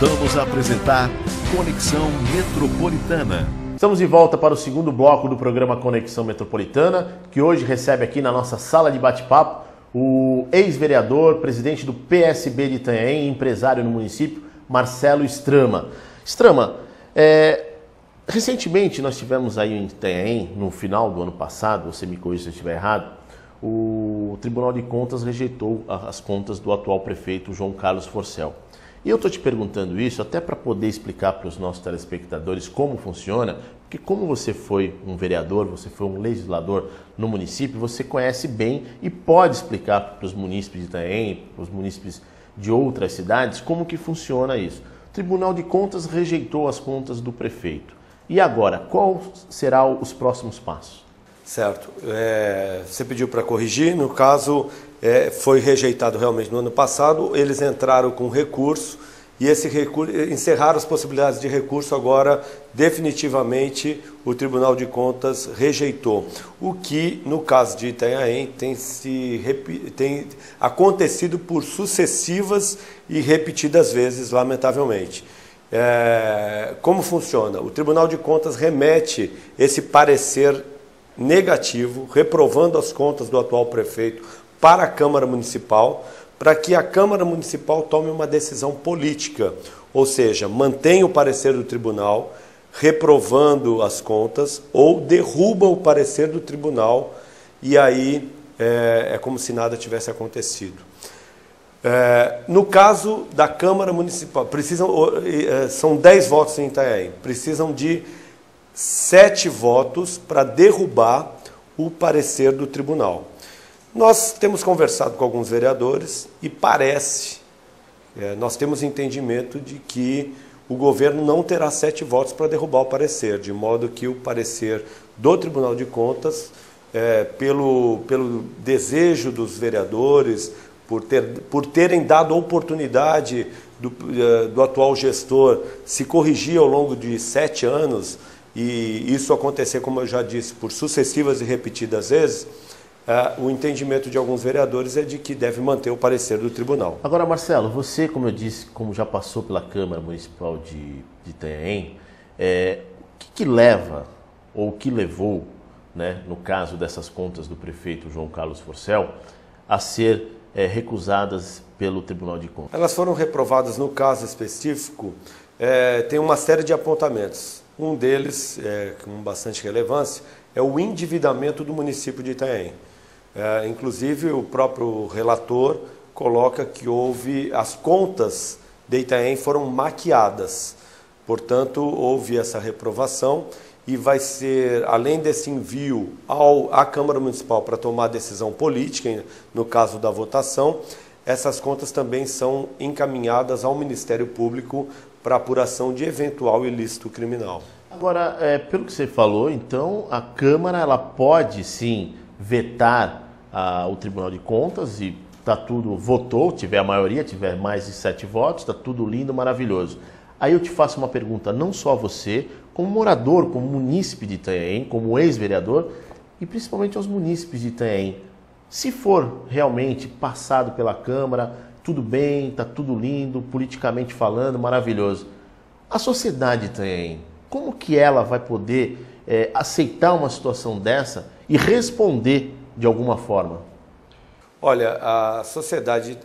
Voltamos a apresentar Conexão Metropolitana. Estamos de volta para o segundo bloco do programa Conexão Metropolitana, que hoje recebe aqui na nossa sala de bate-papo o ex-vereador, presidente do PSB de Itanhaém, empresário no município, Marcelo Strama. Strama, recentemente nós tivemos aí em Itanhaém, no final do ano passado, você me corrija se eu estiver errado, o Tribunal de Contas rejeitou as contas do atual prefeito João Carlos Forcel. E eu estou te perguntando isso até para poder explicar para os nossos telespectadores como funciona, porque como você foi um vereador, você foi um legislador no município, você conhece bem e pode explicar para os munícipes de Itanhaém, para os munícipes de outras cidades, como que funciona isso. O Tribunal de Contas rejeitou as contas do prefeito. E agora, qual serão os próximos passos? Certo. Você pediu para corrigir, no caso foi rejeitado realmente no ano passado, eles entraram com recurso e esse recurso, encerraram as possibilidades de recurso, agora definitivamente o Tribunal de Contas rejeitou. O que no caso de Itanhaém tem acontecido por sucessivas e repetidas vezes, lamentavelmente. Como funciona? O Tribunal de Contas remete esse parecer negativo, reprovando as contas do atual prefeito para a Câmara Municipal, para que a Câmara Municipal tome uma decisão política, ou seja, mantenha o parecer do tribunal, reprovando as contas, ou derruba o parecer do tribunal, e aí é como se nada tivesse acontecido. No caso da Câmara Municipal, são 10 votos em Itanhaém, precisam de 7 votos para derrubar o parecer do tribunal. Nós temos conversado com alguns vereadores e nós temos entendimento de que o governo não terá 7 votos para derrubar o parecer, de modo que o parecer do Tribunal de Contas, pelo desejo dos vereadores, por terem dado oportunidade do atual gestor se corrigir ao longo de 7 anos, e isso acontecer, como eu já disse, por sucessivas e repetidas vezes, o entendimento de alguns vereadores é de que deve manter o parecer do tribunal. Agora, Marcelo, você, como eu disse, como já passou pela Câmara Municipal de Itanhaém, o que leva, ou o que levou, né, no caso dessas contas do prefeito João Carlos Forcel, a ser recusadas pelo Tribunal de Contas? Elas foram reprovadas, no caso específico, tem uma série de apontamentos. Um deles, com bastante relevância, é o endividamento do município de Itanhaém. Inclusive, o próprio relator coloca que as contas de Itanhaém foram maquiadas. Portanto, houve essa reprovação e vai ser, além desse envio à Câmara Municipal para tomar decisão política, no caso da votação, essas contas também são encaminhadas ao Ministério Público para apuração de eventual ilícito criminal. Agora, pelo que você falou, então, a Câmara ela pode sim vetar o Tribunal de Contas e tá tudo, votou, tiver a maioria, tiver mais de 7 votos, está tudo lindo, maravilhoso. Aí eu te faço uma pergunta, não só a você, como morador, como munícipe de Itanhaém, como ex-vereador, e principalmente aos munícipes de Itanhaém. Se for realmente passado pela Câmara, tudo bem, está tudo lindo, politicamente falando, maravilhoso. A sociedade de Itanhaém, como que ela vai poder aceitar uma situação dessa e responder de alguma forma? Olha, a sociedade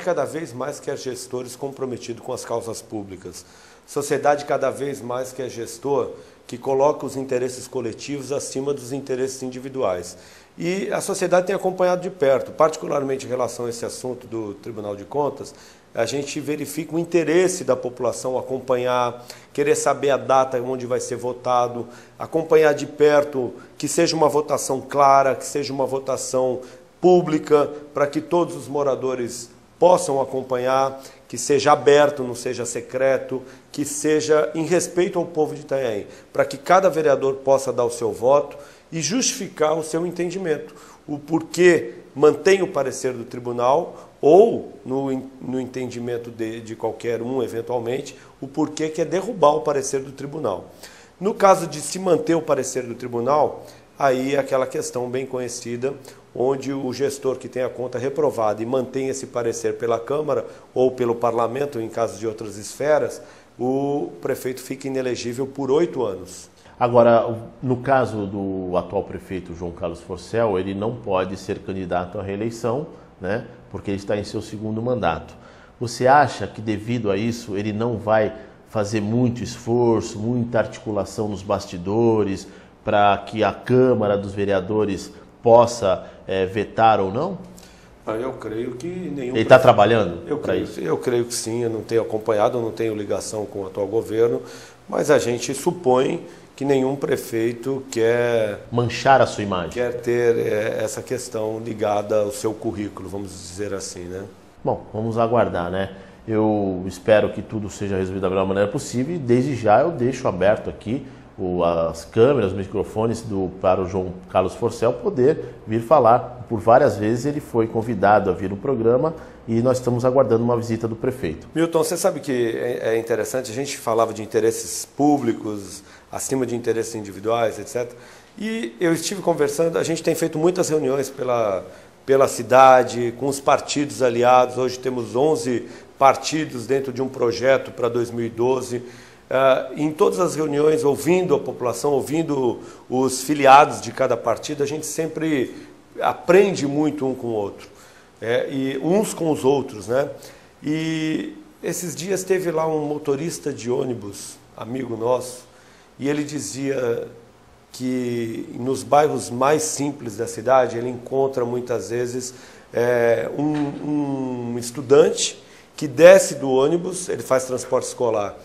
cada vez mais quer gestores comprometidos com as causas públicas. A sociedade cada vez mais quer gestor que coloca os interesses coletivos acima dos interesses individuais. E a sociedade tem acompanhado de perto, particularmente em relação a esse assunto do Tribunal de Contas, a gente verifica o interesse da população acompanhar, querer saber a data onde vai ser votado, acompanhar de perto, que seja uma votação clara, que seja uma votação pública, para que todos os moradores possam acompanhar, que seja aberto, não seja secreto, que seja em respeito ao povo de Itanhaém, para que cada vereador possa dar o seu voto e justificar o seu entendimento, o porquê mantém o parecer do tribunal ou, no entendimento de qualquer um, eventualmente, o porquê que é derrubar o parecer do tribunal. No caso de se manter o parecer do tribunal, aí é aquela questão bem conhecida, onde o gestor que tem a conta reprovada e mantém esse parecer pela Câmara ou pelo Parlamento, em caso de outras esferas, o prefeito fica inelegível por 8 anos. Agora, no caso do atual prefeito João Carlos Forcel, ele não pode ser candidato à reeleição, né, porque ele está em seu segundo mandato. Você acha que devido a isso ele não vai fazer muito esforço, muita articulação nos bastidores para que a Câmara dos Vereadores possa vetar ou não? Eu creio que nenhum... Ele está trabalhando para isso? Eu creio que sim, eu não tenho acompanhado, eu não tenho ligação com o atual governo, mas a gente supõe que nenhum prefeito quer... manchar a sua imagem. Quer ter essa questão ligada ao seu currículo, vamos dizer assim, né? Bom, vamos aguardar, né? Eu espero que tudo seja resolvido da melhor maneira possível e desde já eu deixo aberto aqui as câmeras, os microfones para o João Carlos Forcel poder vir falar. Por várias vezes ele foi convidado a vir no programa e nós estamos aguardando uma visita do prefeito. Milton, você sabe que é interessante, a gente falava de interesses públicos, acima de interesses individuais, etc. E eu estive conversando, a gente tem feito muitas reuniões pela cidade, com os partidos aliados. Hoje temos 11 partidos dentro de um projeto para 2012. Em todas as reuniões, ouvindo a população, ouvindo os filiados de cada partido, a gente sempre aprende muito um com o outro, e uns com os outros, né? E esses dias teve lá um motorista de ônibus, amigo nosso, e ele dizia que nos bairros mais simples da cidade ele encontra muitas vezes um estudante que desce do ônibus, ele faz transporte escolar,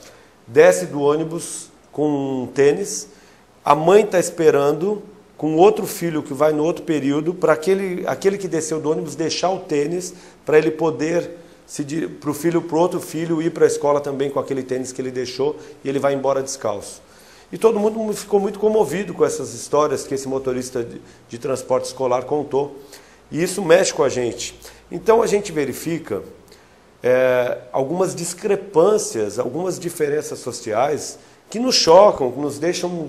desce do ônibus com um tênis, a mãe está esperando com outro filho que vai no outro período para aquele que desceu do ônibus deixar o tênis para ele poder para o outro filho ir para a escola também com aquele tênis que ele deixou e ele vai embora descalço. E todo mundo ficou muito comovido com essas histórias que esse motorista de transporte escolar contou. E isso mexe com a gente. Então a gente verifica algumas discrepâncias, algumas diferenças sociais que nos chocam, que nos deixam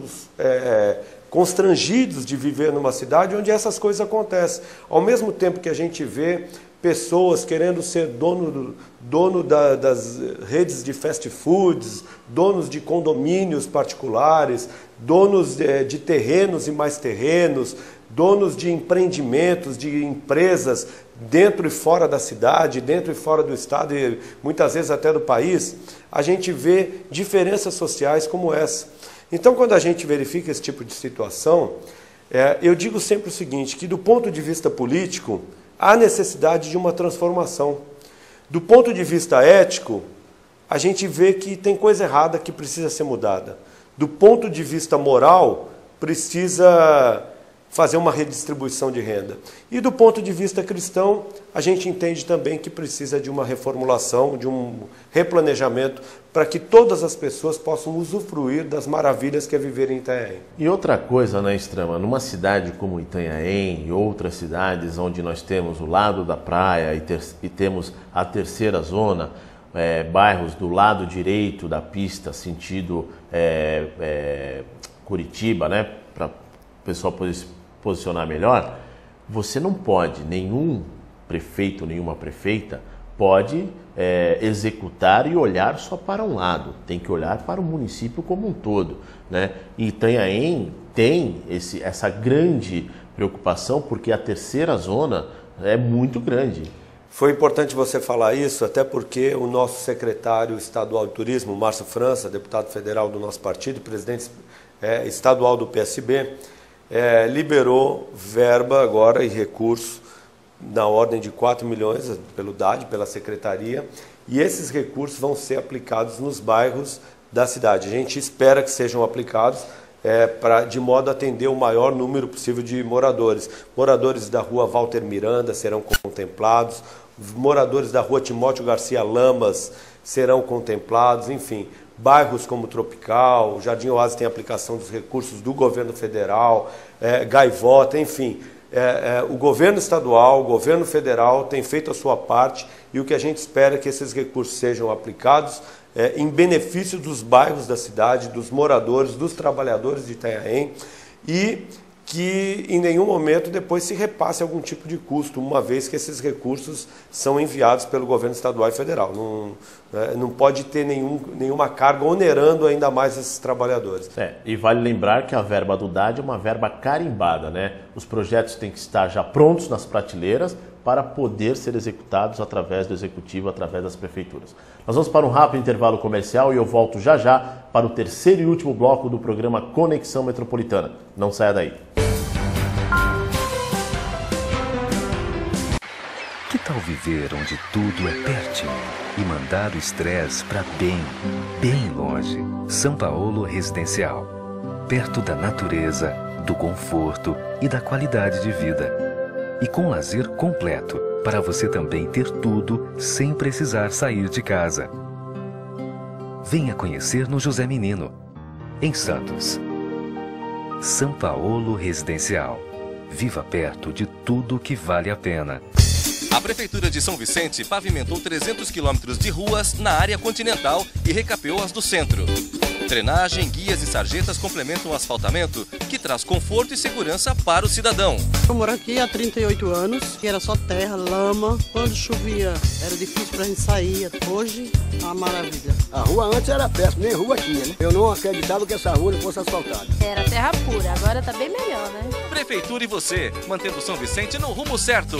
constrangidos de viver numa cidade onde essas coisas acontecem. Ao mesmo tempo que a gente vê pessoas querendo ser dono das redes de fast foods, donos de condomínios particulares, donos de terrenos e mais terrenos, donos de empreendimentos, de empresas dentro e fora da cidade, dentro e fora do estado e muitas vezes até do país, a gente vê diferenças sociais como essa. Então, quando a gente verifica esse tipo de situação, eu digo sempre o seguinte, que do ponto de vista político, há necessidade de uma transformação. Do ponto de vista ético, a gente vê que tem coisa errada que precisa ser mudada. Do ponto de vista moral, precisa fazer uma redistribuição de renda. E do ponto de vista cristão, a gente entende também que precisa de uma reformulação, de um replanejamento, para que todas as pessoas possam usufruir das maravilhas que é viver em Itanhaém. E outra coisa, né, Extrema, numa cidade como Itanhaém e outras cidades onde nós temos o lado da praia e temos a terceira zona, bairros do lado direito da pista, sentido Curitiba, né, para o pessoal poder se posicionar melhor, você não pode, nenhum prefeito, nenhuma prefeita pode executar e olhar só para um lado, tem que olhar para o município como um todo, né? E Itanhaém tem essa grande preocupação porque a terceira zona é muito grande. Foi importante você falar isso, até porque o nosso secretário estadual de turismo, Márcio França, deputado federal do nosso partido, presidente estadual do PSB, liberou verba agora e recurso na ordem de 4 milhões pelo DAD, pela secretaria, e esses recursos vão ser aplicados nos bairros da cidade. A gente espera que sejam aplicados de modo a atender o maior número possível de moradores. Moradores da rua Walter Miranda serão contemplados, moradores da rua Timóteo Garcia Lamas serão contemplados, enfim. Bairros como Tropical, Jardim Oásis tem aplicação dos recursos do governo federal, Gaivota, enfim. O governo estadual, o governo federal tem feito a sua parte e o que a gente espera é que esses recursos sejam aplicados em benefício dos bairros da cidade, dos moradores, dos trabalhadores de Itanhaém e que em nenhum momento depois se repasse algum tipo de custo, uma vez que esses recursos são enviados pelo governo estadual e federal. Não pode ter nenhuma carga onerando ainda mais esses trabalhadores. E vale lembrar que a verba do DAD é uma verba carimbada, né? Os projetos têm que estar já prontos nas prateleiras para poder ser executados através do Executivo, através das prefeituras. Nós vamos para um rápido intervalo comercial e eu volto já já para o terceiro e último bloco do programa Conexão Metropolitana. Não saia daí. Que tal viver onde tudo é pertinho e mandar o estresse para bem, bem longe? São Paulo Residencial. Perto da natureza, do conforto e da qualidade de vida. E com lazer completo, para você também ter tudo sem precisar sair de casa. Venha conhecer no José Menino, em Santos. São Paulo Residencial. Viva perto de tudo que vale a pena. A Prefeitura de São Vicente pavimentou 300 quilômetros de ruas na área continental e recapeou as do centro. Drenagem, guias e sarjetas complementam o asfaltamento, que traz conforto e segurança para o cidadão. Eu moro aqui há 38 anos, que era só terra, lama. Quando chovia era difícil pra gente sair. Hoje, é uma maravilha. A rua antes era péssima, nem rua tinha, né? Eu não acreditava que essa rua não fosse asfaltada. Era terra pura, agora tá bem melhor, né? Prefeitura e você, mantendo São Vicente no rumo certo.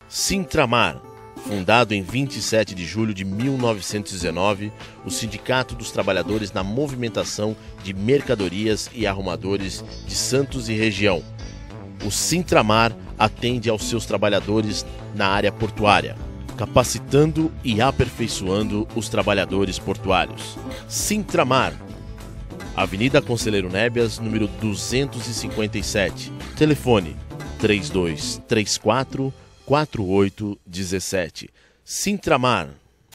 Sintramar. Fundado em 27 de julho de 1919, o Sindicato dos Trabalhadores na Movimentação de Mercadorias e Arrumadores de Santos e região. O Sintramar atende aos seus trabalhadores na área portuária, capacitando e aperfeiçoando os trabalhadores portuários. Sintramar, Avenida Conselheiro Nébias, número 257. Telefone 3234 4817. Sintramar.